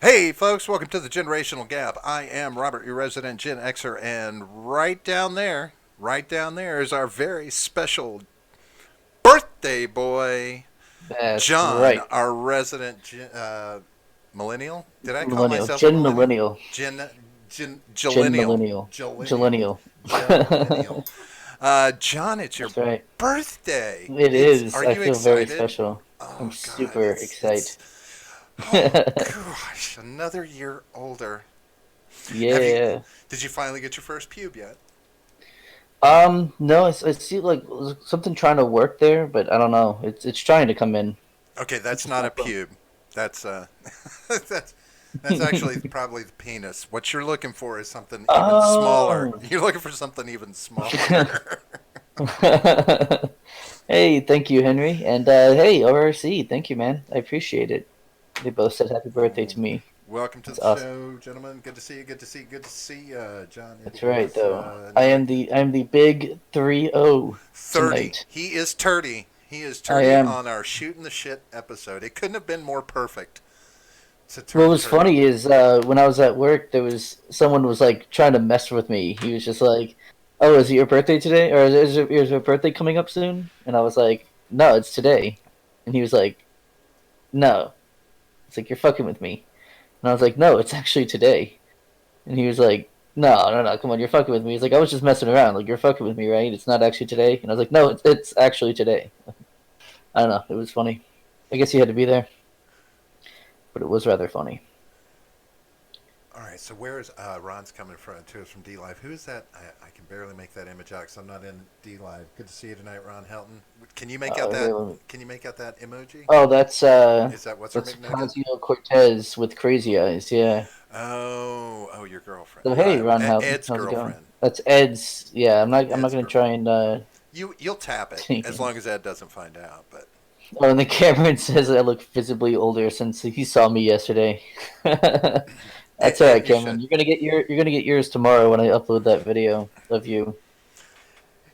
Hey, folks, welcome to the Generational Gap. I am Robert, your resident Gen Xer, and right down there is our very special birthday boy, That's John, right. our resident millennial. Did I call Millennial. myself a Gen millennial? Millennial. Gen Gillennial. Millennial. Gillennial. Millennial. Gillennial. John, it's your That's right. birthday. It It's. is. Are I you feel very excited? special. I'm Oh God, super it's. excited. Oh gosh, another year older. Have you? Yeah. Did you finally get your first pube yet? No, I see like something trying to work there, but I don't know. It's trying to come in. Okay, It's that's just not a not from. pube. That's that's that's actually probably the penis. What you're looking for is something even smaller. Oh. You're looking for something even smaller. Hey, thank you, Henry. And hey, ORC, thank you, man. I appreciate it. They both said happy birthday Oh, to me. welcome to That's the awesome. show, gentlemen. Good to see you. Good to see you. Good to see you, John. It That's right, is though. another I am the big 3-0 30. tonight. He is Turdy. He is I Turdy am. on our shooting the shit episode. It couldn't have been more perfect to What turn was 30. funny is when I was at work, there was someone was like trying to mess with me. He was just like, "Oh, is it your birthday today, or is your birthday coming up soon?" And I was like, "No, it's today." And he was like, "No." It's like you're fucking with me. And I was like, "No, it's actually today." And he was like, "No, no, no, come on, you're fucking with me." He's like, "I was just messing around. Like you're fucking with me, right? It's not actually today." And I was like, "No, it's actually today." I don't know. It was funny. I guess you had to be there, but it was rather funny. All right, so where is Ron's coming from to us from D Live? Who is that? I can barely make that image out because I'm not in D Live. Good to see you tonight, Ron Helton. Can you make out that? Here, let me. Can you make out that emoji? Oh, Is that what's her that's nickname is? Ocasio Cortez with crazy eyes. Yeah. Oh, your girlfriend. So hey, Ron Houghton, Ed's how's it going? girlfriend. That's Ed's. Yeah, I'm not Ed's gonna try girlfriend. and You'll tap it take as it. long as Ed doesn't find out. But Oh, and the Cameron says I look visibly older since he saw me yesterday. That's all right, you Cameron. should. You're gonna get yours tomorrow when I upload that video of you.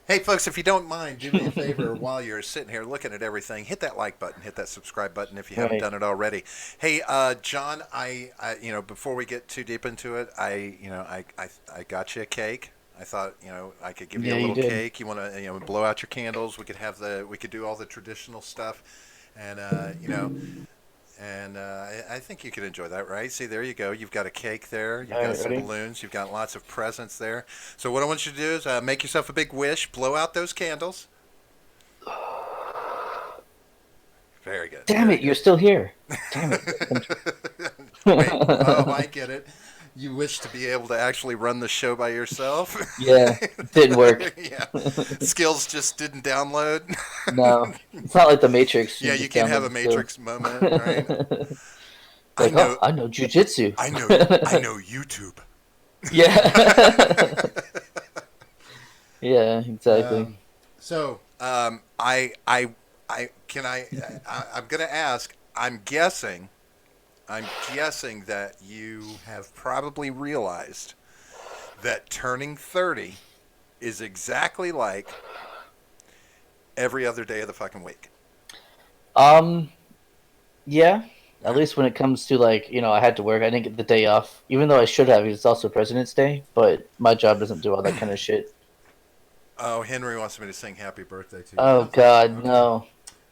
Hey, folks, if you don't mind, do me a favor while you're sitting here looking at everything. Hit that like button, hit that subscribe button if you haven't Right. done it already. Hey, John, before we get too deep into it, I got you a cake. I thought, I could give you Yeah, a you little did. cake. You want to, blow out your candles. We could do all the traditional stuff, and I think you could enjoy that, right? See, there you go. You've got a cake there. You've All got right, some ready? balloons. You've got lots of presents there. So what I want you to do is make yourself a big wish. Blow out those candles. Very good. Damn Very it, you're good. still here. Damn it. Wait. Oh, I get it. You wish to be able to actually run the show by yourself. Yeah, it didn't work. Yeah. Skills just didn't download. No, it's not like the Matrix. You Yeah, can you just can't have download a the skills. Matrix moment, right? I Like, oh, know. I know jujitsu. I know YouTube. Yeah. Yeah, exactly. Um, I can I'm gonna ask. I'm guessing that you have probably realized that turning 30 is exactly like every other day of the fucking week. Um, yeah. At Yeah. least when it comes to like, I had to work. I didn't get the day off, even though I should have. Because it's also President's Day, but my job doesn't do all that kind of shit. Oh, Henry wants me to sing happy birthday to you. Oh How's that? God, Okay. no,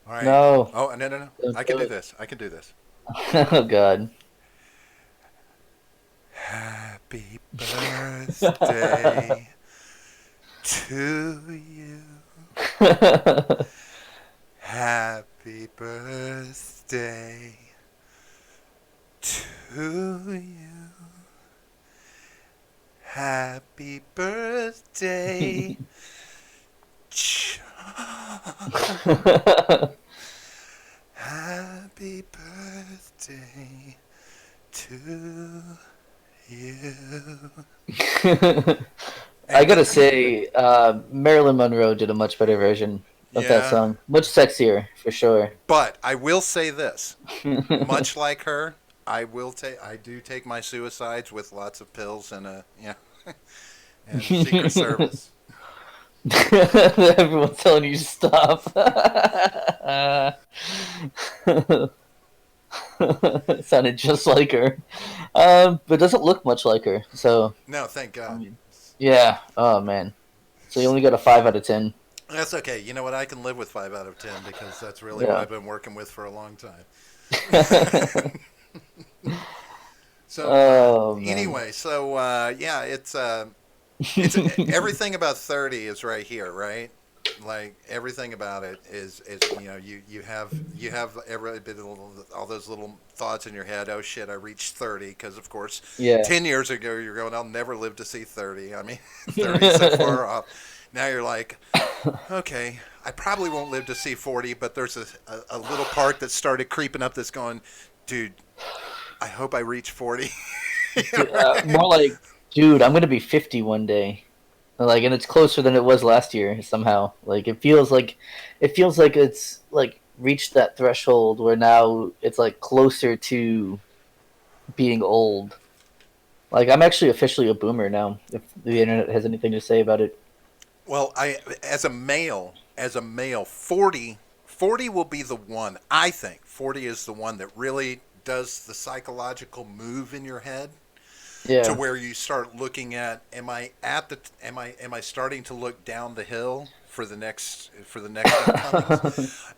All right. no, Oh, no, no, no. don't I can do do it. this. I can do this. Oh God. Happy birthday to you. Happy birthday to you. Happy birthday, John. Happy birthday to you. I And gotta say, Marilyn Monroe did a much better version of that yeah, song. Much sexier, for sure. but I will say this: much like her, I do take my suicides with lots of pills and and Secret Service. Everyone's telling you to stop. It sounded just like her. But doesn't look much like her. So, No, thank I God. mean, yeah. Oh man. So you only got a 5 out of 10. That's okay. You know what? I can live with 5 out of 10 because that's really what Yeah. I've been working with for a long time. So Oh man. anyway, so yeah, it's everything about 30 is right here, right? Like everything about it is you have every bit of all those little thoughts in your head. Oh shit, I reached 30 because of course Yeah. 10 years ago you're going, I'll never live to see 30. I mean, 30 is so far off. Now you're like, okay, I probably won't live to see 40, but there's a little part that started creeping up that's going, dude, I hope I reach 40. More like, dude, I'm gonna be 50 one day. Like, and it's closer than it was last year somehow. Like, it feels like it's like reached that threshold where now it's like closer to being old. Like, I'm actually officially a boomer now. If the internet has anything to say about it. Well, as a male, 40 will be the one. I think 40 is the one that really does the psychological move in your head to Yeah. where you start looking at, am I starting to look down the hill for the next upcomings?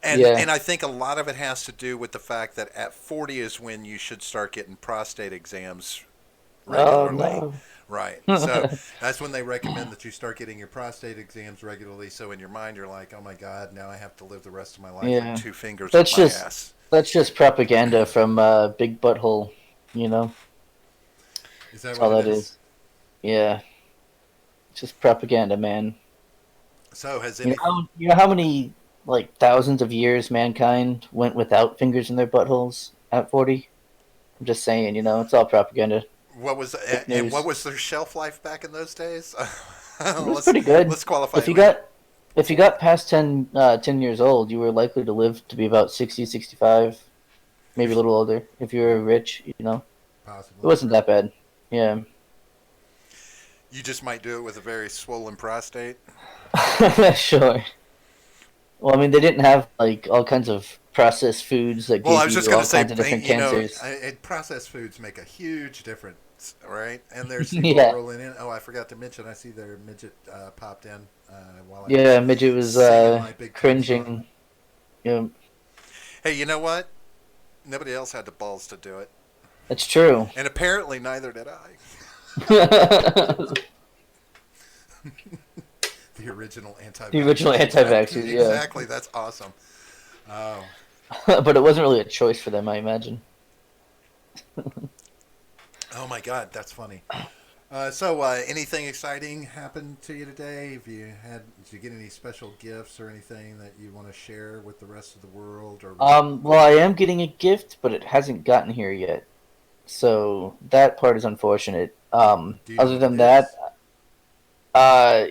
And Yeah. and I think a lot of it has to do with the fact that at 40 is when you should start getting prostate exams Oh regularly. no. Right. So that's when they recommend that you start getting your prostate exams regularly. So in your mind, you're like, oh my God, now I have to live the rest of my life with Yeah. two fingers up That's my just ass. that's just propaganda from Big Butthole. You know, Is that that's what all it that is? is. Yeah. It's just propaganda, man. So has You know any. how many like thousands of years mankind went without fingers in their buttholes at 40? I'm just saying, it's all propaganda, What was fake and what news. was their shelf life back in those days? It was let's pretty good. let's qualify If it. you got if you got past 10 years old, you were likely to live to be about 60, 65, maybe a little older if you were rich, It Possibly. wasn't that bad. Yeah. You just might do it with a very swollen prostate. Sure. Well, I mean, they didn't have like all kinds of processed foods that Well, I gave was just you going to all say, kinds of different cancers. processed foods make a huge difference, right? And there's people Yeah. rolling in. Oh, I forgot to mention, I see their midget popped in while I was Yeah, midget was singing my Big Ten song. cringing. Yeah, Hey, you know what? Nobody else had the balls to do it. that's true. And apparently neither did I. The The original original anti-vaxxers. anti-vaxxers, yeah. Exactly. That's awesome. Oh, But it wasn't really a choice for them, I imagine. oh my God, that's funny. So, anything exciting happened to you today? Did you get any special gifts or anything that you want to share with the rest of the world? Or Well, I am getting a gift, but it hasn't gotten here yet. So that part is unfortunate. do you know Other what it than that, is?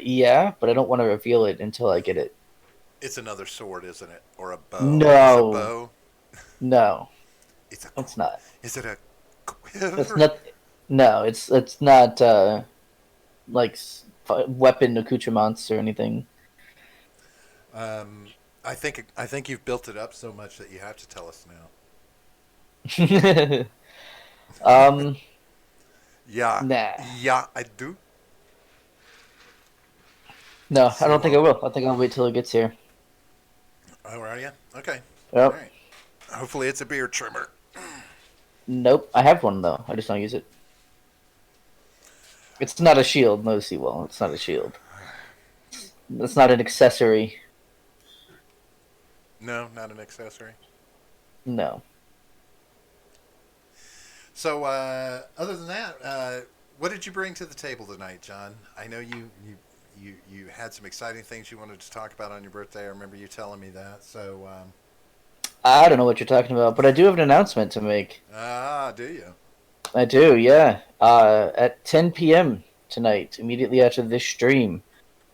yeah, but I don't want to reveal it until I get it. It's another sword, isn't it? Or a bow? Is it a No, bow? no, It's a. it's not. Is it a It's quiver? not. No, it's not like weapon accoutrements or anything. Um, I think you've built it up so much that you have to tell us now. um, Yeah, nah. yeah, I do. No, I don't So, think I will. I think I'll wait till it gets here. oh, are you? Okay, all Yep. right. Hopefully, it's a beard trimmer. Nope. I have one though. I just don't use it. It's not a shield. No, Seawall. It's not a shield. It's not an accessory. No, not an accessory. No. So, other than that, what did you bring to the table tonight, John? I know you had some exciting things you wanted to talk about on your birthday. I remember you telling me that. So, I don't know what you're talking about, but I do have an announcement to make. do you? I do, yeah. At 10 p.m. tonight, immediately after this stream,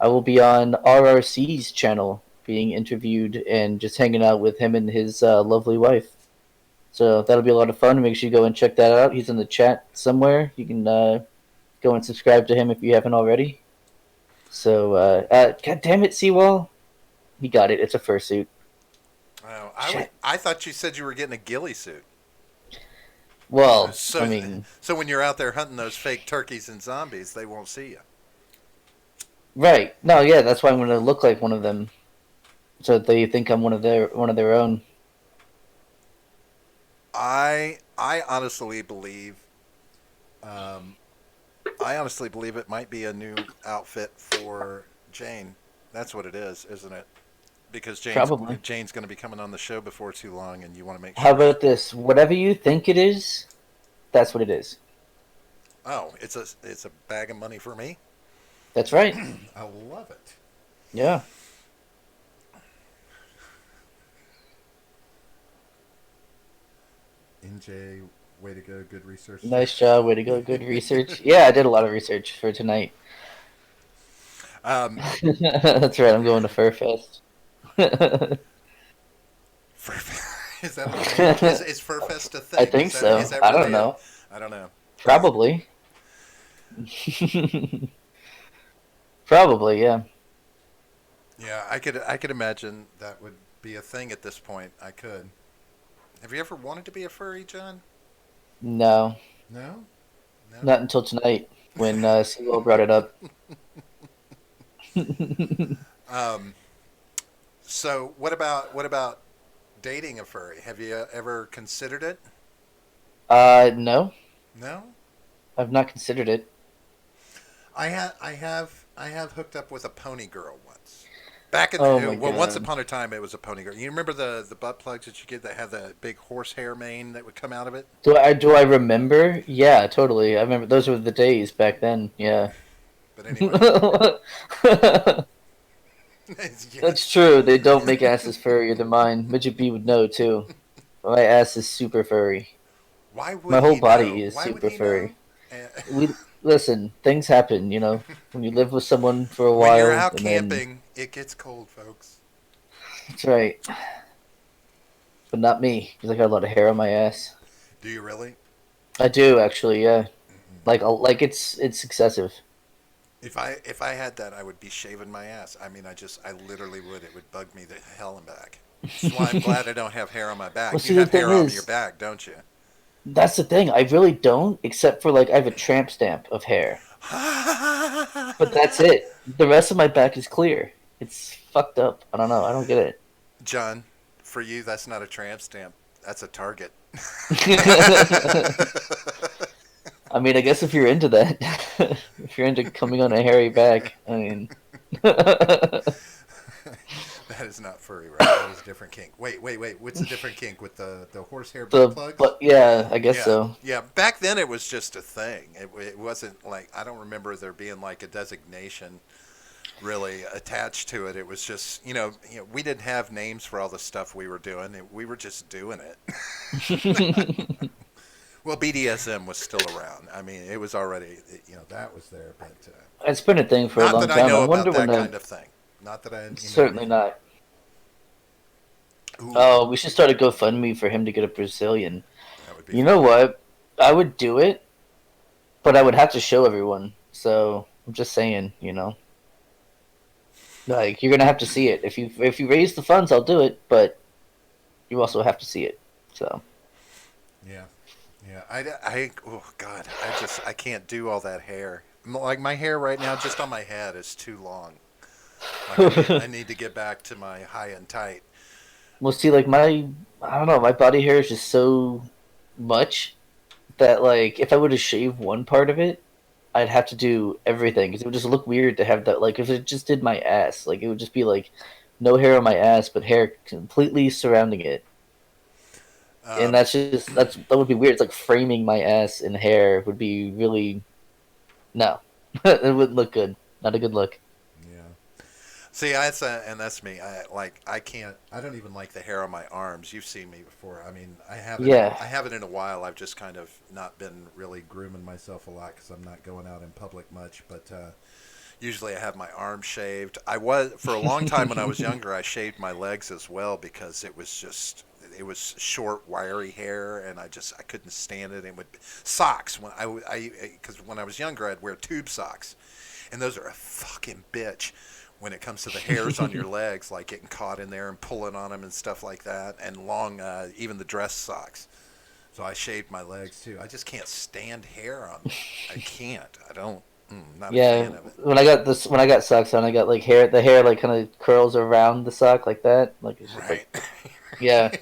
I will be on RRC's channel being interviewed and just hanging out with him and his lovely wife. So that'll be a lot of fun. Make sure you go and check that out. He's in the chat somewhere. You can go and subscribe to him if you haven't already. So, God damn it, Seawall. He got it. It's a fursuit. Oh, Shit. I thought you said you were getting a ghillie suit. Well, I So, mean, so when you're out there hunting those fake turkeys and zombies, they won't see you. right? No, yeah, that's why I'm gonna look like one of them, so that they think I'm one of their own. I honestly believe, um, I honestly believe it might be a new outfit for Jane. That's what it is, isn't it? Because Probably. Jane's going to be coming on the show before too long, and you want to make How sure. about this? Whatever you think it is, that's what it is. Oh, it's a bag of money for me. That's right. I love it. Yeah. NJ, way to go, good research there. Nice job. Way to go. Good research. Yeah, I did a lot of research for tonight. um, That's right. I'm going to Fur Fest. Fur, is that a thing? Is Furfest a I thing? think Is so. that I don't really a? know. I don't know. Probably. Probably, yeah. Yeah, I could imagine that would be a thing at this point. I could. Have you ever wanted to be a furry, John? No, No, no. not until tonight when Seawell brought it up. Um, so what about dating a furry? Have you ever considered it? No, No. I've not considered it. I have hooked up with a pony girl once. Back in Oh the my well, once god. upon a time it was a pony girl. You remember the butt plugs that you get that have the big horsehair mane that would come out of it? Do I remember? Yeah, totally. I remember those were the days back then. Yeah. But anyway, That's yes. true. They don't make asses furrier than mine. Midget B would know too. My ass is super furry. Why My wouldn't whole he know? body is Why would super he know? furry. We listen. Things happen, when you live with someone for a When you're while, out and then camping, it gets cold, folks. that's right. But not me, because I got a lot of hair on my ass. Do you really? I do actually, yeah. Like it's excessive. If I had that, I would be shaving my ass. I mean, I literally would. It would bug me the hell and back. Which is why I'm glad I don't have hair on my Well, back. You see, the have thing hair on your is, back, don't you? that's the thing. I really don't, except for like I have a tramp stamp of hair, but that's it. The rest of my back is clear. It's fucked up. I don't know. I don't get it. John, for you, that's not a tramp stamp. That's a target. I mean, I guess if you're into that, if you're into coming on a hairy back, I mean, That is not furry, right? That is a different kink. Wait. What's a different kink with the horsehair butt plugs? but yeah, I guess Yeah, so. yeah. Back then, it was just a thing. It wasn't like I don't remember there being like a designation really attached to it. It was just we didn't have names for all the stuff we were doing. We were just doing it. Well, BDSM was still around. I mean, it was already that was there, but It's been a thing for a not long that I time. I know wonder about when that the kind of thing. Not that I what I certainly mean. not. Ooh, Oh, we should start a GoFundMe for him to get a Brazilian. that would be You know funny. what? I would do it, but I would have to show everyone. So I'm just saying. Like you're gonna have to see it. If you raise the funds, I'll do it, but you also have to see it. So Yeah, yeah. Oh God, I can't do all that hair. Like my hair right now, just on my head, is too long. Like I need to get back to my high and tight. Well, see, like I don't know, my body hair is just so much that like if I were to shave one part of it, I'd have to do everything because it would just look weird to have that. Like if it just did my ass, like it would just be like no hair on my ass, but hair completely surrounding it, and Um, that would be weird. It's like framing my ass in hair would be really no, it wouldn't look good. Not a good look. yeah. See, that's me. I can't. I don't even like the hair on my arms. You've seen me before. I mean, Yeah, I haven't in a while. I've just kind of not been really grooming myself a lot because I'm not going out in public much. But usually I have my arms shaved. I was for a long time when I was younger. I shaved my legs as well because it was short, wiry hair, and I couldn't stand it. And with socks when because when I was younger I'd wear tube socks, and those are a fucking bitch when it comes to the hairs on your legs, like getting caught in there and pulling on them and stuff like that, and long even the dress socks. So I shaved my legs too. I just can't stand hair on me. I can't. I don't. Not a Yeah, fan of it. when I got socks on, I got like hair. The hair like kind of curls around the sock like that. Like it's just like Right. yeah.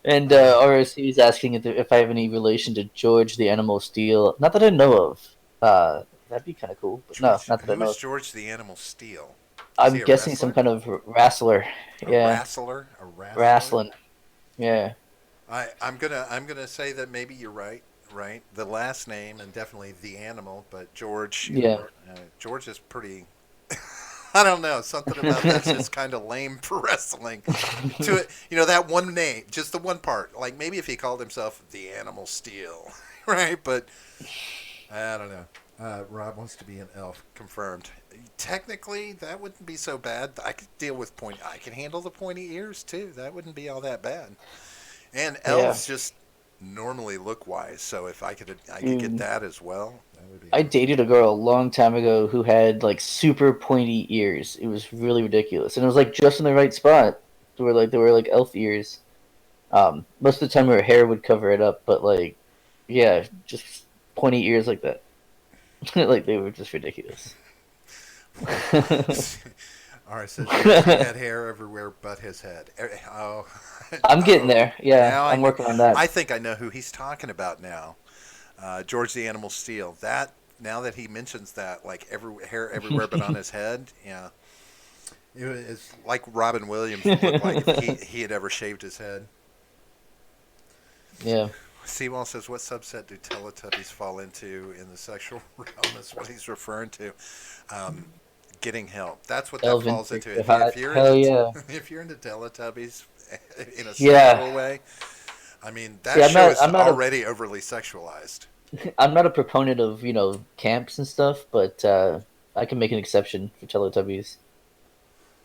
And uh, RSC is asking if I have any relation to George the Animal Steel. Not that I know of. That'd be kind of cool, but no, George, not that I who know is of. George the Animal Steel? Is I'm he a guessing some wrestler? kind of wrestler. A Yeah, wrestler? A wrestler? wrestling. Yeah. I'm gonna say that maybe you're right. Right. The last name and definitely the animal, but George. Yeah. George is pretty. I don't know. Something about that's just kind of lame for wrestling. To it, that one name, just the one part. Like maybe if he called himself the Animal Steel, right? But I don't know. Rob wants to be an elf. Confirmed. Technically, that wouldn't be so bad. I could deal with pointy. I can handle the pointy ears too. That wouldn't be all that bad. And Yeah. elves just normally look wise. So if I could get Dude, that as well, that would be I awesome. dated a girl a long time ago who had like super pointy ears. It was really ridiculous, and it was like just in the right spot. They were like elf ears. Most of the time her hair would cover it up, but like, yeah, just pointy ears like that. Like they were just ridiculous. All right, says yes, he had hair everywhere but his head. Oh, I'm getting oh, there. Yeah, now I I'm know. working on that. I think I know who he's talking about now. George the Animal Steel. That now that he mentions that, like every hair everywhere but on his head, yeah, it's like Robin Williams would look like if he had ever shaved his head. Yeah, Seawall says, "What subset do Teletubbies fall into in the sexual realm?" Is what he's referring to. Um, Getting help. That's what that Elvin falls thinks into. they're If hot. you're Hell into yeah. if you're into Teletubbies in a Yeah. sexual way, I mean See, that I'm show not. is I'm not a. already overly sexualized. I'm not a proponent of camps and stuff, but I can make an exception for Teletubbies.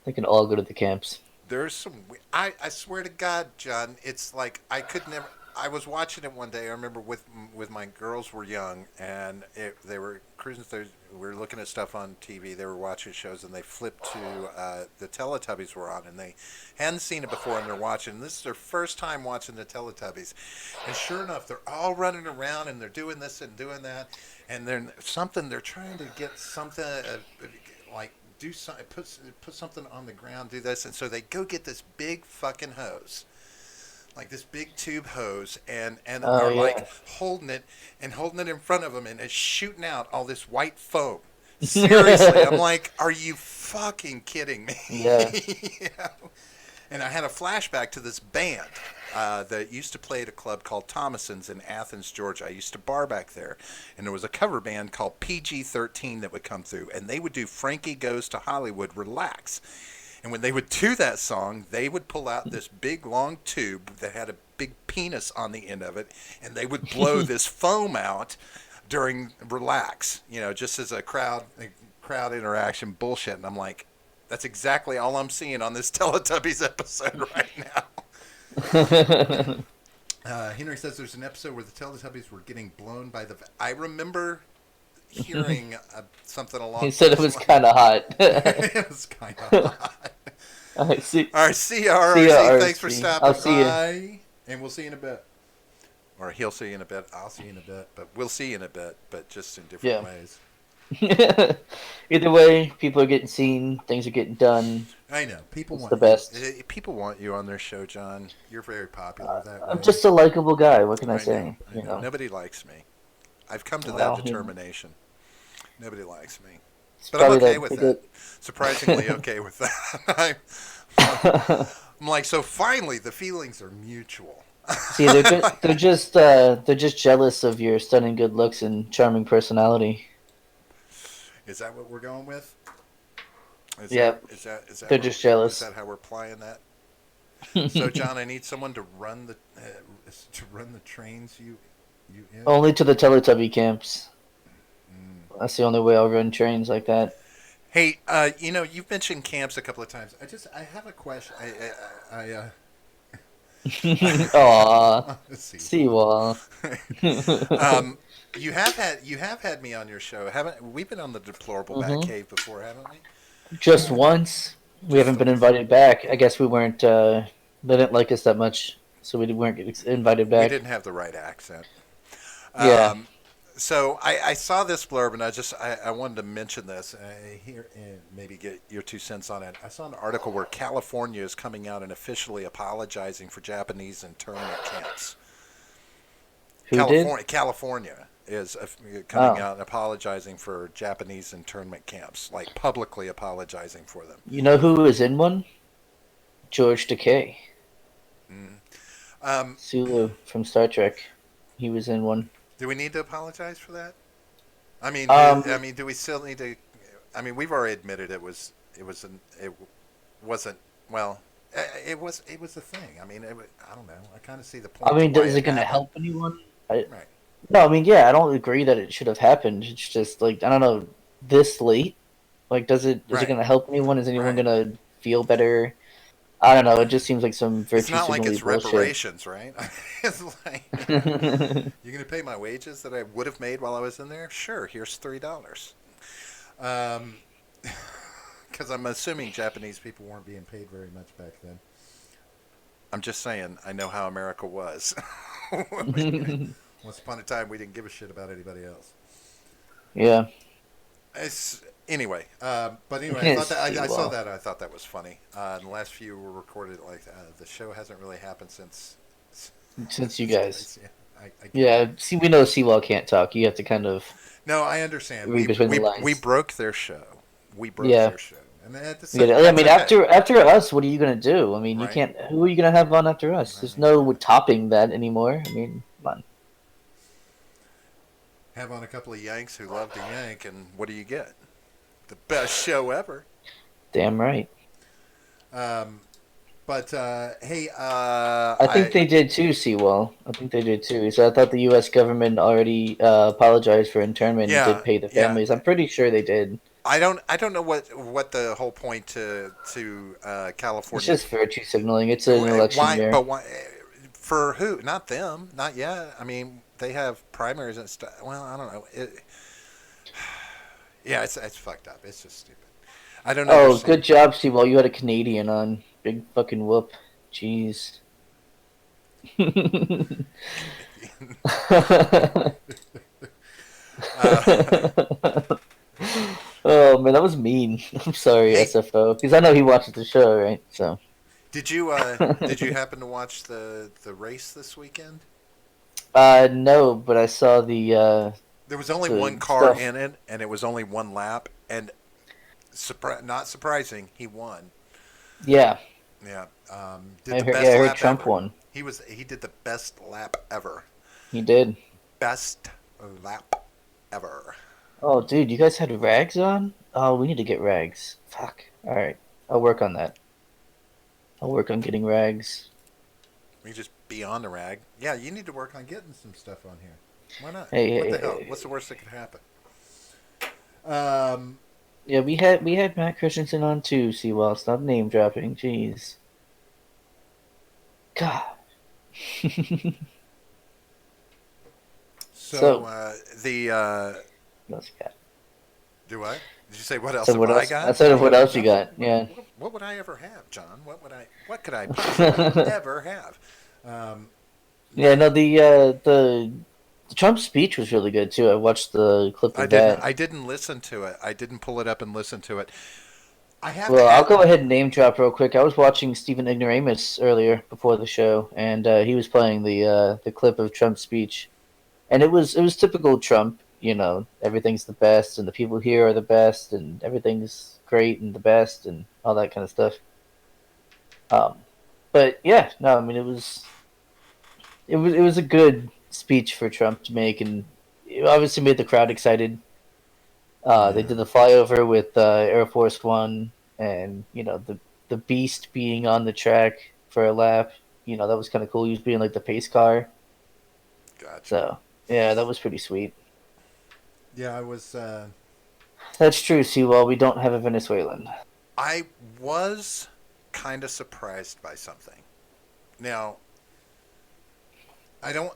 They can all go to the camps. There's some. I swear to God, John, it's like I could never. I was watching it one day. I remember with my girls were young, and they were cruising through. We were looking at stuff on TV. They were watching shows, and they flipped to the Teletubbies were on, and they hadn't seen it before, and they're watching. And this is their first time watching the Teletubbies, and sure enough, they're all running around, and they're doing this and doing that, and they're something. They're trying to get something like do something, put something on the ground, do this, and so they go get this big fucking hose, like this big tube hose, and Oh are like yeah. holding it in front of them, and it's shooting out all this white foam. Seriously, I'm like, are you fucking kidding me? Yeah. You know? And I had a flashback to this band that used to play at a club called Thomason's in Athens, Georgia. I used to bar back there, and there was a cover band called PG-13 that would come through, and they would do Frankie Goes to Hollywood, Relax. And when they would do that song, they would pull out this big long tube that had a big penis on the end of it, and they would blow this foam out during Relax, just as a crowd interaction bullshit. And I'm like, that's exactly all I'm seeing on this Teletubbies episode right now. Henry says there's an episode where the Teletubbies were getting blown by the. I remember hearing something He along said it those was lines. kind of hot. It was kind of hot. I see. All right, see you, See ya, RRC. Thanks for RC. I'll stopping see you. by, and we'll see you in a bit. Or he'll see you in a bit. I'll see you in a bit, but we'll see you in a bit, but just in different Yeah. ways. Either way, people are getting seen. Things are getting done. I know people It's want the best. people want you on their show, John. You're very popular that I'm way. just a likable guy. What can I I know. say? I know. Nobody likes me. I've come to that Well, determination. Nobody likes me, it's but I'm probably okay that with they that. get. Surprisingly okay with that. I'm like, so finally the feelings are mutual. See, they're just jealous of your stunning good looks and charming personality. Is that what we're going with? Is that Yep, is that is that they're what, just is jealous. that how we're playing that? So John, I need someone to run the trains you in. Only to the Teletubby camps. Mm. That's the only way I'll run trains like that. Hey, you've mentioned camps a couple of times. I have a question. Aw, Let's see. seawall. um, you have had me on your show, haven't? We've been on the Deplorable hmm Batcave before, haven't we? Just once. We Just haven't the been invited back. I guess we weren't. They didn't like us that much. so we weren't invited We back. didn't have the right accent. Yeah. Um, so I saw this blurb and I wanted to mention this here and maybe get your 2 cents on it. I saw an article where California is coming out and officially apologizing for Japanese internment camps. Who did? California is coming Oh, out and apologizing for Japanese internment camps, like publicly apologizing for them. you know who was in one? George Takei, Mm. Um, Sulu from Star Trek. He was in one. do we need to apologize for that? I mean, Um, do we still need to? I mean, we've already admitted it wasn't well. It was a thing. I mean, I don't know. I kind of see the I point to mean, why is it it going to happened. help anyone? I, Right. no, I mean, yeah, I don't agree that it should have happened. It's just like I don't know, this late. Like, does it? Is it Right. going to help anyone? Is anyone Right. going to feel better? I don't know. It just seems like some It's virtue not like signally it's bullshit. reparations, right? It's like you're going to pay my wages that I would have made while I was in there. Sure. Here's $3. Um, because I'm assuming Japanese people weren't being paid very much back then. I'm just saying, I know how America was. Once upon a time, we didn't give a shit about anybody else. Yeah. Anyway, but anyway, I thought Yes, that see, I saw well, that. I thought that was funny. The last few were recorded like the show hasn't really happened since since you these guys. guys. Yeah, I get it. Yeah, see, we know Seawall can't talk. You have to kind of No, I understand. read between the We lines. broke their show. We broke Yeah. their show, and We get it. I that's mean, okay, after us, what are you gonna do? I mean, you right? can't. Who are you gonna have on after us? I There's mean, no topping that anymore. I mean, come have on a couple of Yanks who love to yank, and what do you get? The best show ever. damn right. Um, but hey, I think they did too, Seawall. I think they did too. So I thought the U.S. government already apologized for internment and did yeah, pay the yeah. families. I'm pretty sure they did. I don't know what the whole point to It's California. just virtue signaling. It's an election Why? year. But why? For who? Not them. Not yet. I mean, they have primaries and stuff. Well, I don't know. Yeah, it's fucked up. It's just stupid. I don't Oh, good understand. job, Seawall. You had a Canadian on. Big fucking whoop. Jeez. uh, Oh man, that was mean. I'm sorry, hey, SFO, because I know he watches the show, right? So, did you happen to watch the race this weekend? no, but I saw There was only the one car stuff. in it, and it was only one lap. And not surprising, he won. Yeah, Yeah, did the best I heard lap Trump ever. won. He did the best lap ever. He did. Best lap ever. Oh, dude, you guys had rags on? Oh, we need to get rags. Fuck. All right, I'll work on that. I'll work on getting rags. We just be on the rag. Yeah, you need to work on getting some stuff on here. Why not? Hey, What hey, the hell? hey. What's the worst that could happen? Um, Yeah, we had Matt Christensen on too. See, well, stop name dropping. Jeez. God. so So, the what else you got? do I? Did you say what else So have what I else? I got? said, what else you Nothing. got? Yeah. What would I ever have, John? What could I possibly ever have? Um, Yeah, no, the Trump speech was really good too. I watched the clip of that. I didn't listen to it. I didn't pull it up and listen to it. I have to Well, I'll add. go ahead and name drop real quick. I was watching Stephen Ignoramus earlier before the show, and he was playing the clip of Trump's speech, and it was typical Trump. You know, everything's the best, and the people here are the best, and everything's great and the best, and all that kind of stuff. Um, but yeah, no, I mean it was a good speech for Trump to make, and it obviously made the crowd excited. They Yeah. did the flyover with Air Force One, and the Beast being on the track for a lap. That was kind of cool. He was being like the pace car. Gotcha. So yeah, that was pretty sweet. Yeah, I was. That's true, Seawall. We don't have a Venezuelan. I was kind of surprised by something. Now, I don't.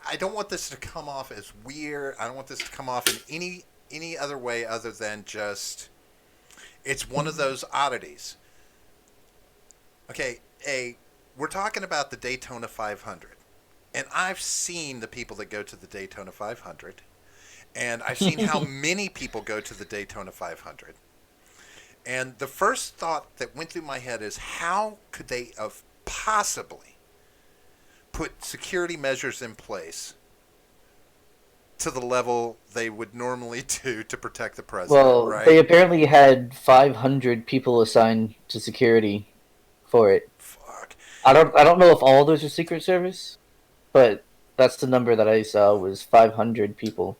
I don't want this to come off as weird. I don't want this to come off in any other way other than just it's one of those oddities. Okay, a we're talking about the Daytona 500, and I've seen the people that go to the Daytona 500, and I've seen how many people go to the Daytona 500. And the first thought that went through my head is how could they have possibly put security measures in place to the level they would normally do to protect the president, Well, they right? apparently had 500 people assigned to security for it. Fuck. I don't know if all those are Secret Service, but that's the number that I saw was 500 people.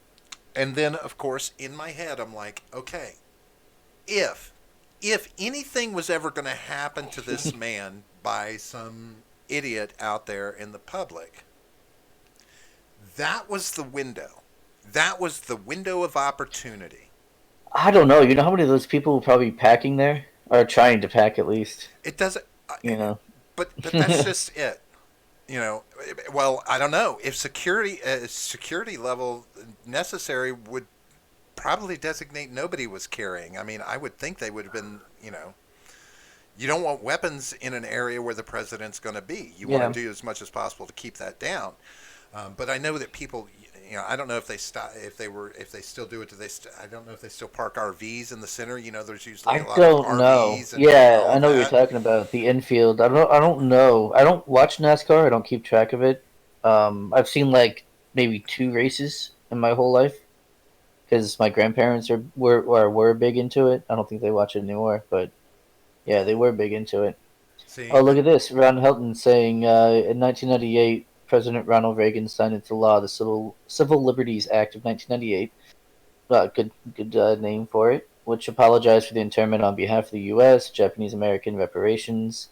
And then, of course, in my head, I'm like, okay, if if anything was ever going to happen to this man by some idiot out there in the public, that was the window. That was the window of opportunity. I don't know. You know how many of those people will probably be packing there, or trying to pack at least. It doesn't, You know. but that's just it. You know, well, I don't know if security level necessary would probably designate nobody was carrying. I mean, I would think they would have been. You don't want weapons in an area where the president's going to be. You want Yeah. to do as much as possible to keep that down. But I know that people, I don't know if they stop, if they still do it. I don't know if they still park RVs in the center. There's usually a I lot of don't know. RVs and Yeah, all I of know what you're that. talking about. The infield. I don't know. I don't watch NASCAR. I don't keep track of it. I've seen like maybe two races in my whole life because my grandparents were big into it. I don't think they watch it anymore, but yeah, they were big into it. See, Oh, look at this. Ron Helton saying in 1998, President Ronald Reagan signed into law the Civil Liberties Act of 1998. Good name for it, which apologized for the internment on behalf of the U.S. Japanese American reparations,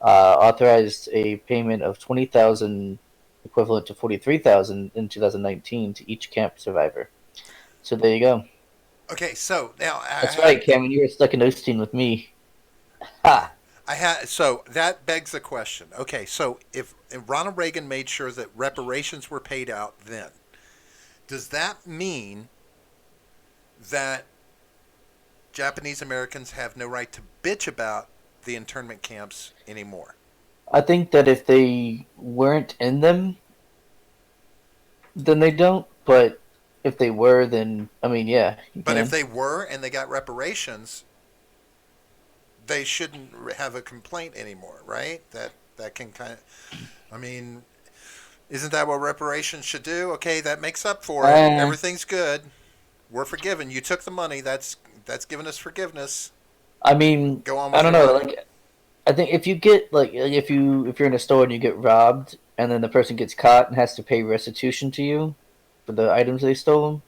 authorized a payment of 20,000, equivalent to 43,000 in 2019 to each camp survivor. So there you go. okay, so now That's right, Cameron. You were stuck in Osteen with me. Ha! so that begs the question. Okay, so if Ronald Reagan made sure that reparations were paid out, then does that mean that Japanese Americans have no right to bitch about the internment camps anymore? I think that if they weren't in them, then they don't. But if they were, then I mean, yeah, you But if can. they were and they got reparations, they shouldn't have a complaint anymore, right? That can kind of, I mean, isn't that what reparations should do? Okay, that makes up for it. Uh, Everything's good. We're forgiven. You took the money. That's given us forgiveness. I mean, Go on I with don't your know. money. Like, I think if you get like if you're in a store and you get robbed, and then the person gets caught and has to pay restitution to you for the items they stole,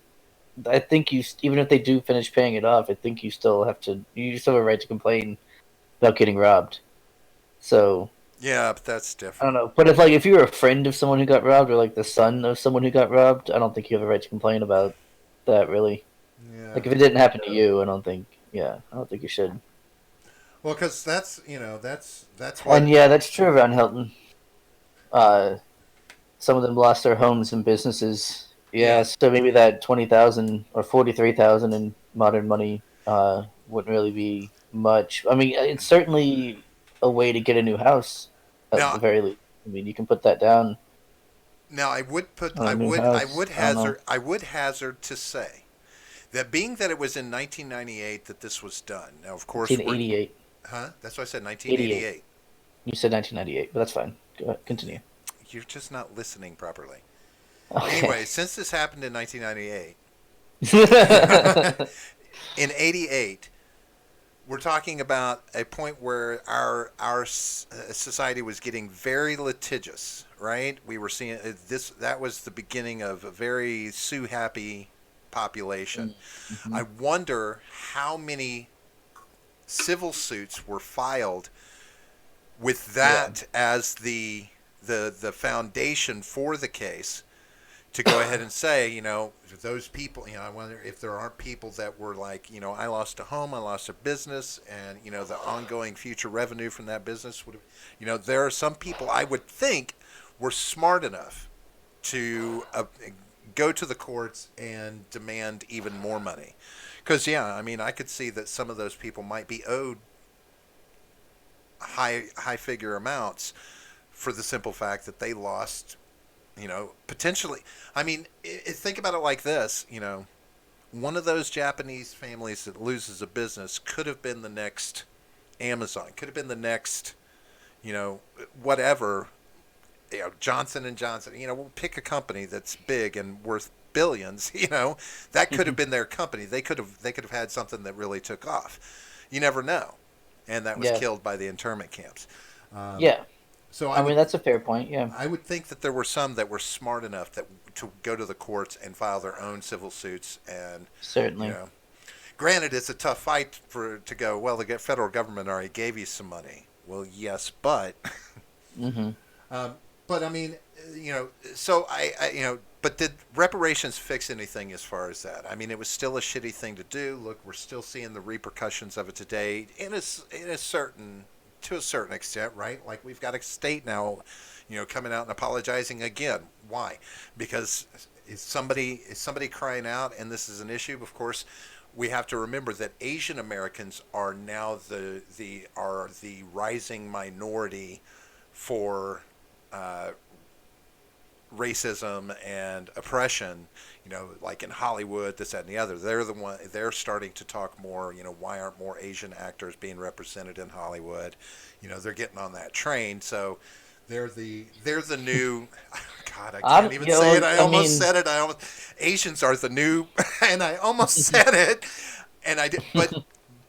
I think even if they do finish paying it off, I think you still have a right to complain about getting robbed. So Yeah, but that's I don't different. know. But if you're a friend of someone who got robbed or like the son of someone who got robbed, I don't think you have a right to complain about that really. Yeah. Like if it didn't happen to you, I don't think you should. Well, because that's And what. yeah, that's true around Hilton. Uh, some of them lost their homes and businesses. Yeah. Yeah, so maybe that 20,000 or 43,000 in modern money wouldn't really be much. I mean, it's certainly a way to get a new house at Now, the very least. I mean, you can put that down I would put. on a new I house. would I don't know. hazard. I would hazard to say that being that it was in 1998 that this was done. Now, of course, we're. 1988. Huh? That's what I said. 88. 1988. You said 1998, but that's fine. Go ahead, continue. You're just not listening properly. Okay. Anyway, since this happened in 1998, in 88, we're talking about a point where our society was getting very litigious, right? We were seeing this. That was the beginning of a very sue happy population. Mm-hmm. I wonder how many civil suits were filed with Yeah. that as the foundation for the case to go ahead and say, those people, I wonder if there aren't people that were like, I lost a home, I lost a business, and, the ongoing future revenue from that business would have, there are some people I would think were smart enough to go to the courts and demand even more money. Because, yeah, I mean, I could see that some of those people might be owed high figure amounts, for the simple fact that they lost, potentially. I mean, think about it like this. One of those Japanese families that loses a business could have been the next Amazon, could have been the next, you know, whatever, Johnson and Johnson. We'll pick a company that's big and worth billions. That could have been their company. They could have had something that really took off. You never know, and that was Yeah. killed by the internment camps. Um, Yeah. so I I would mean, that's a fair point. Yeah. I would think that there were some that were smart enough that to go to the courts and file their own civil suits, and you Certainly. know granted, it's a tough fight to go. Well, the federal government already gave you some money. Well, yes, but Hmm. um, but I mean, so but did reparations fix anything as far as that? I mean, it was still a shitty thing to do. Look, we're still seeing the repercussions of it today, in a certain to a certain extent, right? Like we've got a state now, coming out and apologizing again. Why? Because is somebody crying out, and this is an issue. Of course, we have to remember that Asian Americans are now the rising minority for uh, racism and oppression. Like in Hollywood, this, that, and the other. They're the one. They're starting to talk more. Why aren't more Asian actors being represented in Hollywood? They're getting on that train. So they're the new. God, I can't even say it. I I almost mean, said it. Asians are the new, and I almost said it, and I did.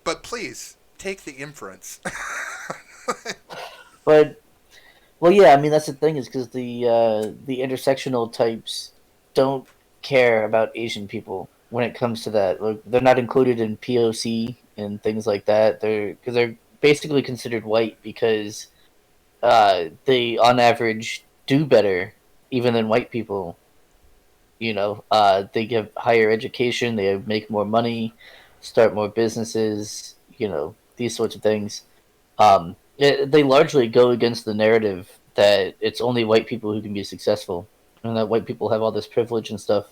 But please take the inference. but well, yeah. I mean, that's the thing is because the intersectional types don't care about Asian people when it comes to that. Like, they're not included in POC and things like that. They're basically considered white because they on average do better even than white people. They get higher education, they make more money, start more businesses, these sorts of things. They largely go against the narrative that it's only white people who can be successful and that white people have all this privilege and stuff,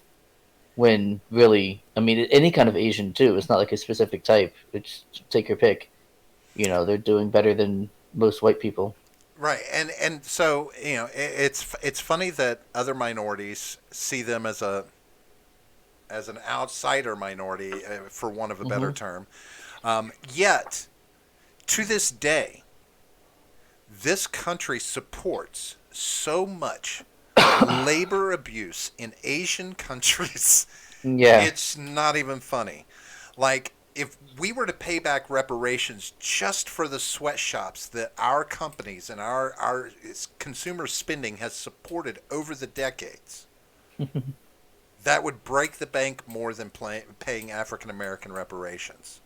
when really, I mean, any kind of Asian too, it's not like a specific type. It's take your pick. They're doing better than most white people. Right, and so it's funny that other minorities see them as an outsider minority, for want of a better Hmm. term. Yet, to this day, this country supports so much labor abuse in Asian countries. Yeah. It's not even funny. Like, if we were to pay back reparations just for the sweatshops that our companies and our consumer spending has supported over the decades, that would break the bank more than paying African American reparations,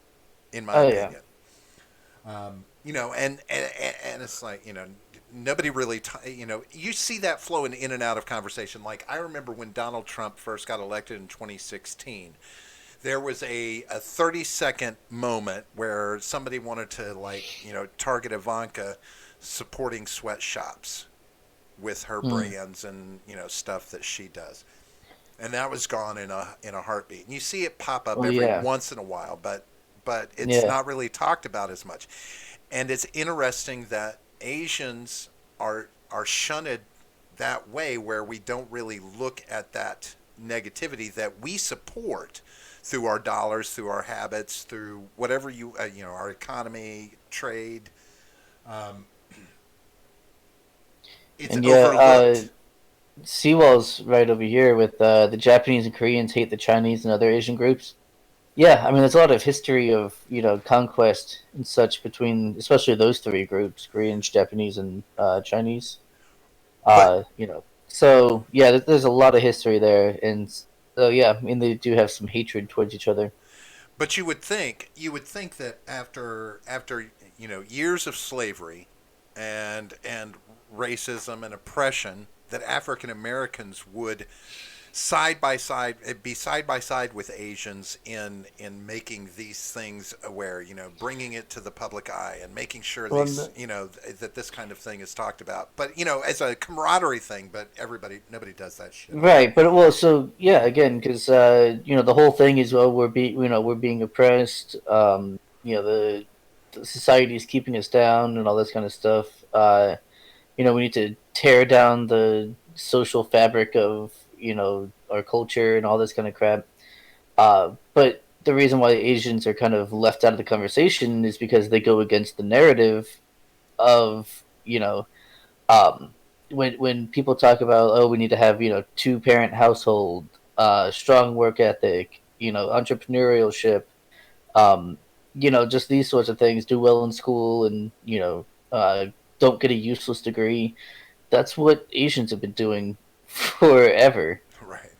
in my Oh yeah. opinion. And it's like, nobody really, you see that flowing in and out of conversation. Like, I remember when Donald Trump first got elected in 2016, there was a 30-second moment where somebody wanted to, like, target Ivanka supporting sweatshops with her Mm. brands and, stuff that she does. And that was gone in a heartbeat. And you see it pop up Oh every yeah. once in a while, but it's Yeah. not really talked about as much. And it's interesting that Asians are shunted that way, where we don't really look at that negativity that we support through our dollars, through our habits, through whatever our economy, trade. Um, it's And yeah, overlooked. Seawall's right over here with the Japanese and Koreans hate the Chinese and other Asian groups. Yeah, I mean, there's a lot of history of conquest and such between, especially those three groups: Koreans, Japanese, and Chinese. But So yeah, there's a lot of history there, and so yeah, I mean, they do have some hatred towards each other. but you would think that after years of slavery and racism and oppression, that African Americans would side by side with Asians in making these things aware, bringing it to the public eye and making sure Well, that this kind of thing is talked about. But as a camaraderie thing. But nobody does that shit right, anymore. but well, so yeah, again, because the whole thing is, well, we're being oppressed. The society is keeping us down and all this kind of stuff. we need to tear down the social fabric of our culture and all this kind of crap. But the reason why Asians are kind of left out of the conversation is because they go against the narrative of um, when people talk about, oh, we need to have two parent household, strong work ethic, entrepreneurship, um, just these sorts of things, do well in school, and don't get a useless degree. That's what Asians have been doing forever. Right.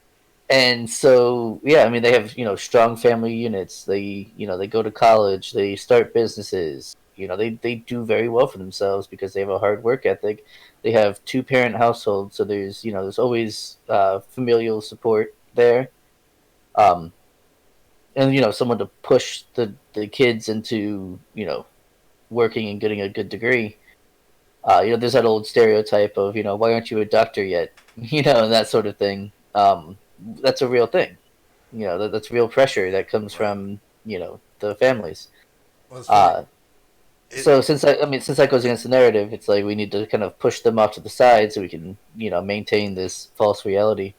And so, yeah, I mean, they have strong family units. They go to college. They start businesses. They do very well for themselves because they have a hard work ethic. They have two parent households, so there's always familial support there. Um, and someone to push the kids into working and getting a good degree. There's that old stereotype of why aren't you a doctor yet? And that sort of thing. That's a real thing. That's real pressure that comes Right. from the families. Well, it's funny. Uh, It, so since that goes against the narrative, it's like we need to kind of push them off to the side so we can maintain this false reality.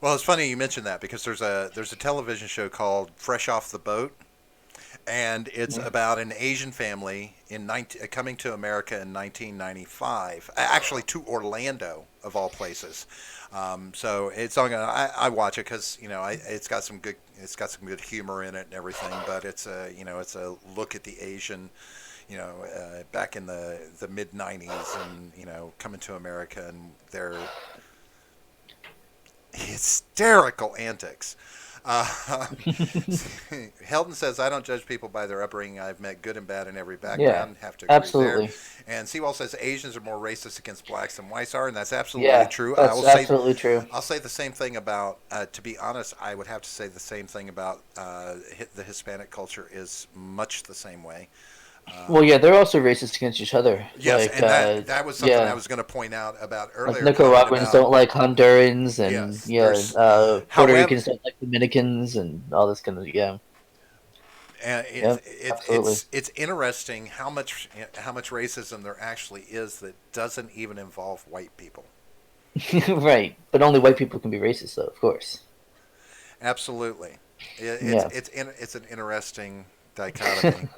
well, it's funny you mentioned that because there's a television show called Fresh Off the Boat, and it's Yeah. about an Asian family coming to America in 1995, actually to Orlando of all places. So it's on. I watch it because it's got some good humor in it and everything. But it's a look at the Asian, back in the mid 90s, and coming to America and their hysterical antics. Uh, Heldon says, I don't judge people by their upbringing. I've met good and bad in every Yeah, background. Have to agree there. absolutely. And Seawall says Asians are more racist against blacks than whites are, and that's absolutely Yeah, true. I that's will say, absolutely true. I'll say the same thing about. To be honest, I would have to say the same thing about the Hispanic culture is much the same way. Well, Um, yeah, they're also racist against each other. yes, and that was something I Yeah, was going to point out about like earlier, talking Nicaraguans about. don't like Hondurans, and Yes, yeah, there's. Puerto However, Ricans don't like Dominicans, and all this kind of yeah, and yeah, absolutely. it's interesting how much racism there actually is that doesn't even involve white people. Right, but only white people can be racist, though, of course. Absolutely, it, it's Yeah, it's in, it's an interesting dichotomy.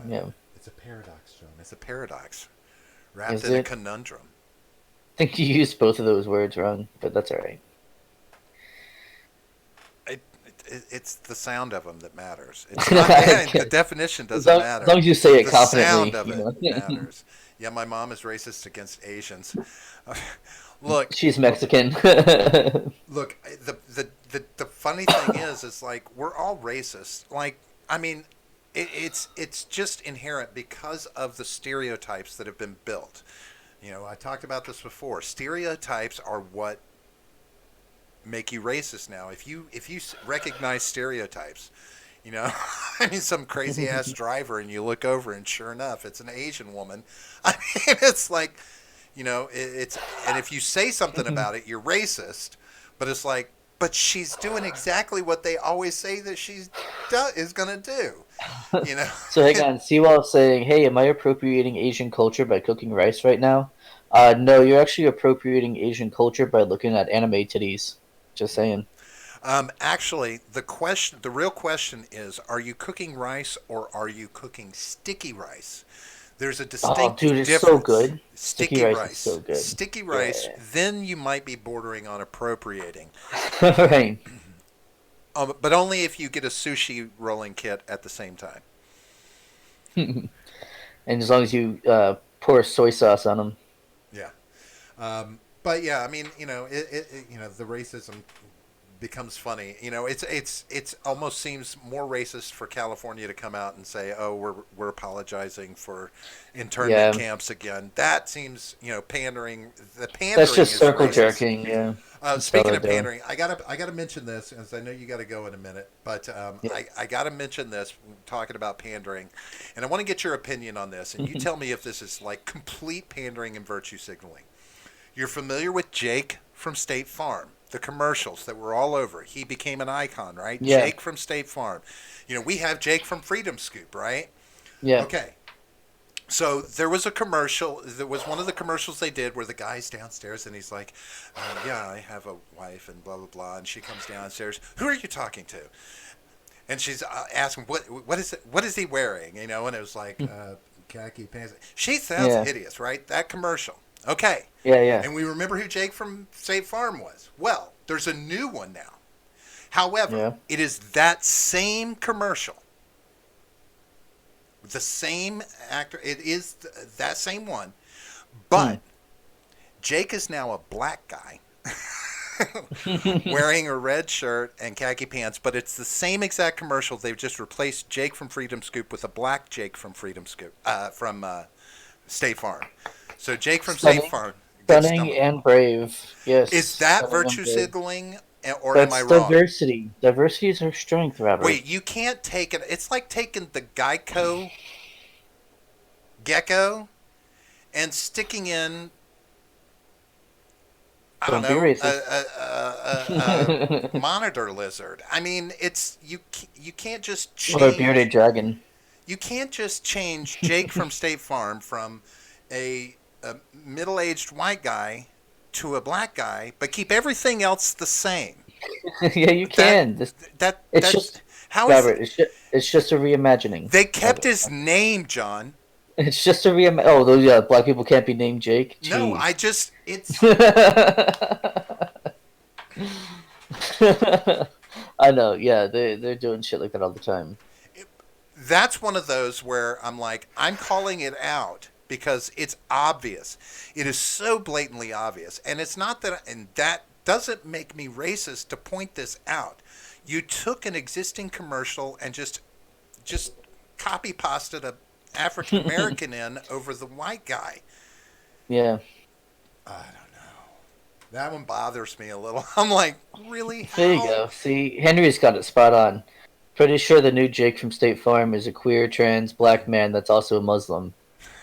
yeah. It's a paradox, John. It's a paradox wrapped Is in a it? conundrum. I think you used both of those words wrong, but that's all right. It's the sound of them that matters. It's not the definition doesn't As long matter. as you say it The sound confidently, of it matters. Yeah, my mom is racist against Asians. Look, She's Mexican. look. The funny thing is like we're all racist. Like, I mean, it's just inherent because of the stereotypes that have been built. I talked about this before. Stereotypes are what make you racist now. If you recognize stereotypes, you know, I mean, some crazy ass driver, and you look over, and sure enough, it's an Asian woman. I mean, it's like, it's and if you say something about it, you're racist. But it's like, but she's doing exactly what they always say that is gonna do. You know, So hang on, Seawall saying, "Hey, am I appropriating Asian culture by cooking rice right now?" No, you're actually appropriating Asian culture by looking at anime titties. Just saying. actually, the real question is: are you cooking rice or are you cooking sticky rice? There's a Oh, dude, distinct it's so difference. good. Sticky Sticky rice is so rice, good. sticky rice. Yeah. Then you might be bordering on appropriating, Right. but only if you get a sushi rolling kit at the same time. And as long as you pour soy sauce on them. Yeah. But yeah, I mean, the racism becomes funny. It's almost seems more racist for California to come out and say, "Oh, we're apologizing for internment Yeah, camps again." That seems, pandering. The that's pandering just is circle racist. jerking. Yeah, that's all Speaking they're of doing. pandering, I gotta mention this, as I know you got to go in a minute, but Yeah. I gotta mention this talking about pandering, and I want to get your opinion on this, and you tell me if this is like complete pandering and virtue signaling. You're familiar with Jake from State Farm, the commercials that were all over. He became an icon, right? Yeah. Jake from State Farm. We have Jake from Freedom Scoop, right? Yeah. Okay. So there was a commercial. There was one of the commercials they did where the guy's downstairs and he's like, "Yeah, I have a wife and blah blah blah." And she comes downstairs. Who are you talking to? And she's asking, What is he wearing?" And it was like khaki pants. She sounds Yeah. hideous, right? That commercial. Okay. Yeah. Yeah. And we remember who Jake from State Farm was. Well, there's a new one now. However, Yeah. it is that same commercial, the same actor. It is that same one, Hmm. but Jake is now a black guy wearing a red shirt and khaki pants. But it's the same exact commercial. They've just replaced Jake from Freedom Scoop with a black Jake from Freedom Scoop from State Farm. So Jake from State Stunning, Farm gets stunning stumbled. and brave. Yes, Is that stunning and virtue brave. signaling, or am I That's wrong? diversity. Diversity is our strength, Robert. Wait, you can't take it. It's like taking the Geico gecko and sticking in, I don't Don't be know, racist. a monitor lizard. I mean, it's you can't just Or a bearded change. dragon. You can't just change Jake from State Farm from a middle-aged white guy to a black guy, but keep everything else the same. Yeah, you That can. It's that's just how is Robert. It's just a reimagining they of kept it. his name, John. It's just a reim. Oh, those black people can't be named Jake. No, I Jeez. just it's I know. Yeah, they're doing shit like that all the time. that's one of those where I'm like, I'm calling it out because it's obvious. It is so blatantly obvious. And it's not that, and that doesn't make me racist to point this out. You took an existing commercial and just copy pasted a African American in over the white guy. Yeah. I don't know. That one bothers me a little. I'm like, really? There you How? go. See, Henry's got it spot on. Pretty sure the new Jake from State Farm is a queer, trans, black man that's also a Muslim.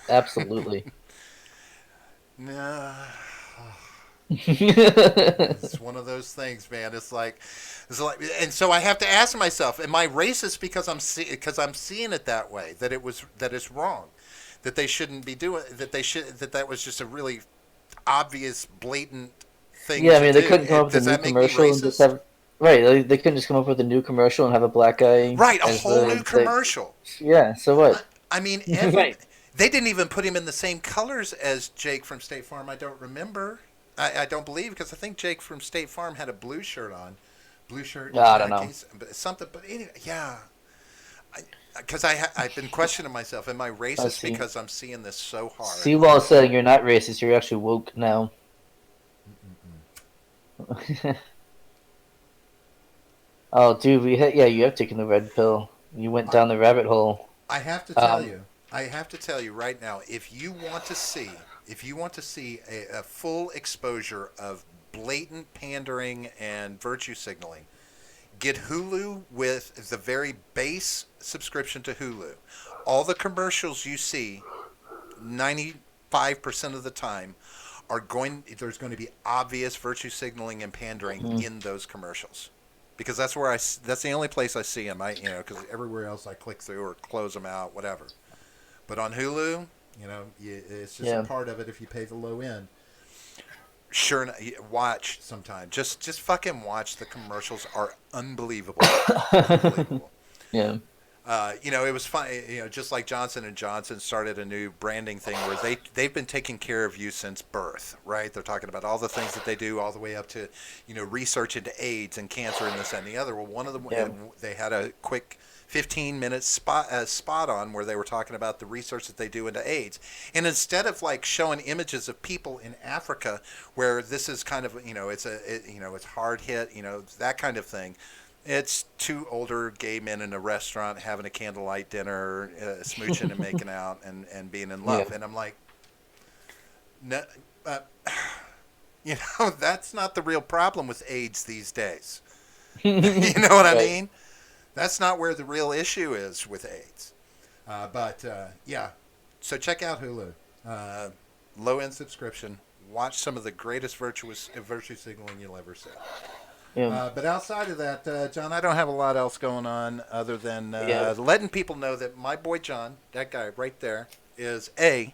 Absolutely. Nah. Yeah, It's one of those things, man. And so I have to ask myself: Am I racist because I'm seeing it that way? That it's wrong, that they shouldn't be doing that was just a really obvious, blatant thing I to mean, they do. couldn't come up with a Does new that make me commercial and just racist? have. Right, they couldn't just come up with a new commercial and have a black guy Right, a as whole new the. commercial. Yeah, so what? I mean, Right. they didn't even put him in the same colors as Jake from State Farm. I don't remember. I don't believe because I think Jake from State Farm had a blue shirt on, blue shirt and I don't know. khakis, but something. But anyway, yeah, because I've been questioning myself. Am I I racist see. because I'm seeing this so hard? Seawall saying you're not racist, you're actually woke now. Oh, dude, yeah, you have taken the red pill. You went I, down the rabbit hole. I have to tell Um, you. I have to tell you right now. If you want to see a full exposure of blatant pandering and virtue signaling, get Hulu with the very base subscription to Hulu. All the commercials you see, 95% of the time, there's going to be obvious virtue signaling and pandering mhm. in those commercials. Because that's the only place I see them. Because everywhere else I click through or close them out, whatever. But on Hulu, it's just a Yeah. part of it if you pay the low end. Sure, watch sometime. Just fucking watch. The commercials are unbelievable, unbelievable. Yeah. It was fun. Just like Johnson and Johnson started a new branding thing where they've been taking care of you since birth, right? They're talking about all the things that they do, all the way up to, research into AIDS and cancer and this and the other. Well, one of them Yeah. they had a quick 15-minute spot on where they were talking about the research that they do into AIDS, and instead of like showing images of people in Africa where this is kind of it's hard hit, that kind of thing. It's two older gay men in a restaurant having a candlelight dinner, smooching and making out and being in love. Yeah. And I'm like, no, uh, that's not the real problem with AIDS these days. You know what I Right. mean? That's not where the real issue is with AIDS. But yeah, so check out Hulu. Low end subscription. Watch some of the greatest virtue signaling you'll ever see. Yeah. But outside of that, John, I don't have a lot else going on other than Yeah. letting people know that my boy John, that guy right there, is A,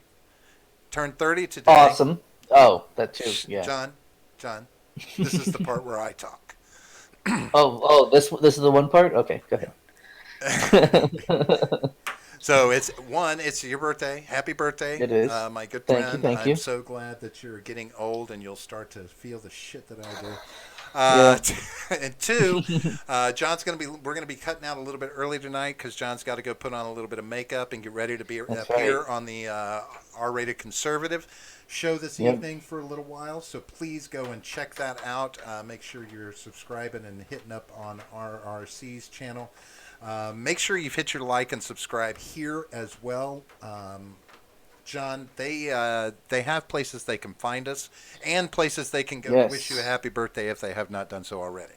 turned 30 today. Awesome. Oh, that too. Shh, Yeah. John, this is the part where I talk. This is the one part. Okay, go Yeah. ahead. So it's your birthday. Happy birthday, It is. my good Thank you. friend. Thank I'm you. so glad that you're getting old and you'll start to feel the shit that I do. Yeah. And two, John's gonna be. We're gonna be cutting out a little bit early tonight because John's got to go put on a little bit of makeup and get ready to be That's right. appear on the R-rated conservative show this Yep. evening for a little while. So please go and check that out. Make sure you're subscribing and hitting up on RRC's channel. Make sure you've hit your like and subscribe here as well. John, they have places they can find us and places they can go to wish you a Yes. happy birthday if they have not done so already.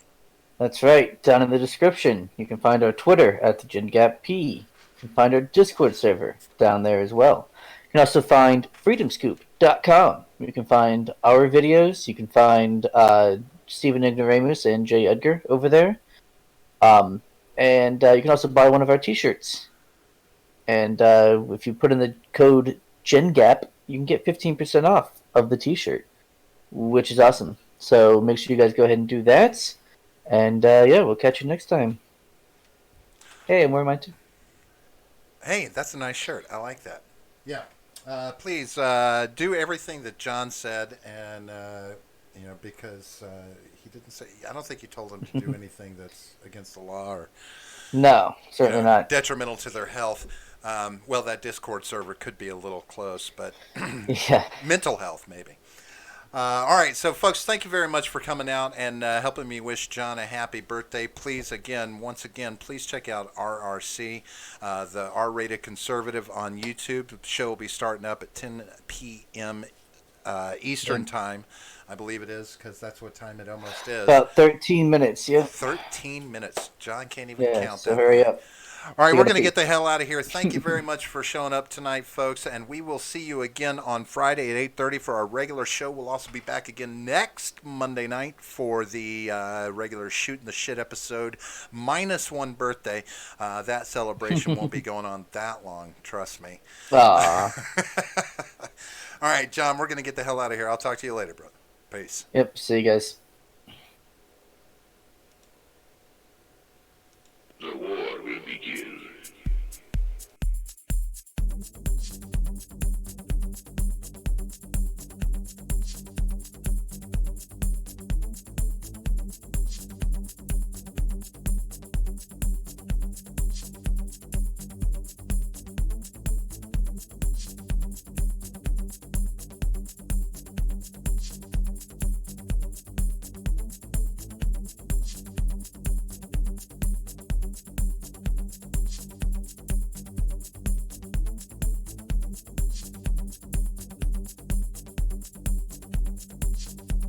That's right. Down in the description, you can find our Twitter at the GenGapP. You can find our Discord server down there as well. You can also find freedomscoop.com. You can find our videos. You can find Stephen Ignoramus and Jay Edgar over there. And you can also buy one of our t-shirts. And if you put in the code GenGap, you can get 15% off of the t-shirt, which is awesome. So make sure you guys go ahead and do that. And yeah, we'll catch you next time. Hey, I'm wearing mine too. Hey, that's a nice shirt. I like that. Yeah. Please do everything that John said, and because he didn't say. I don't think you told him to do anything that's against the law or No, certainly not. detrimental to their health. Well, that Discord server could be a little close, but Yeah. mental health maybe. All right, so folks, thank you very much for coming out and helping me wish John a happy birthday. Please, once again, please check out RRC, the R-rated conservative on YouTube. The show will be starting up at 10 p.m. Eastern time, I believe it is, because that's what time it almost is. About 13 minutes, yeah. 13 minutes. John can't even Yeah, count so that hurry right. up. All right, We we're gotta going to pee. get the hell out of here. Thank you very much for showing up tonight, folks, and we will see you again on Friday at 8:30 for our regular show. We'll also be back again next Monday night for the regular Shooting the Shit episode, minus one birthday. That celebration won't be going on that long, trust me. Aw. All right, John, we're going to get the hell out of here. I'll talk to you later, brother. Peace. Yep, see you guys.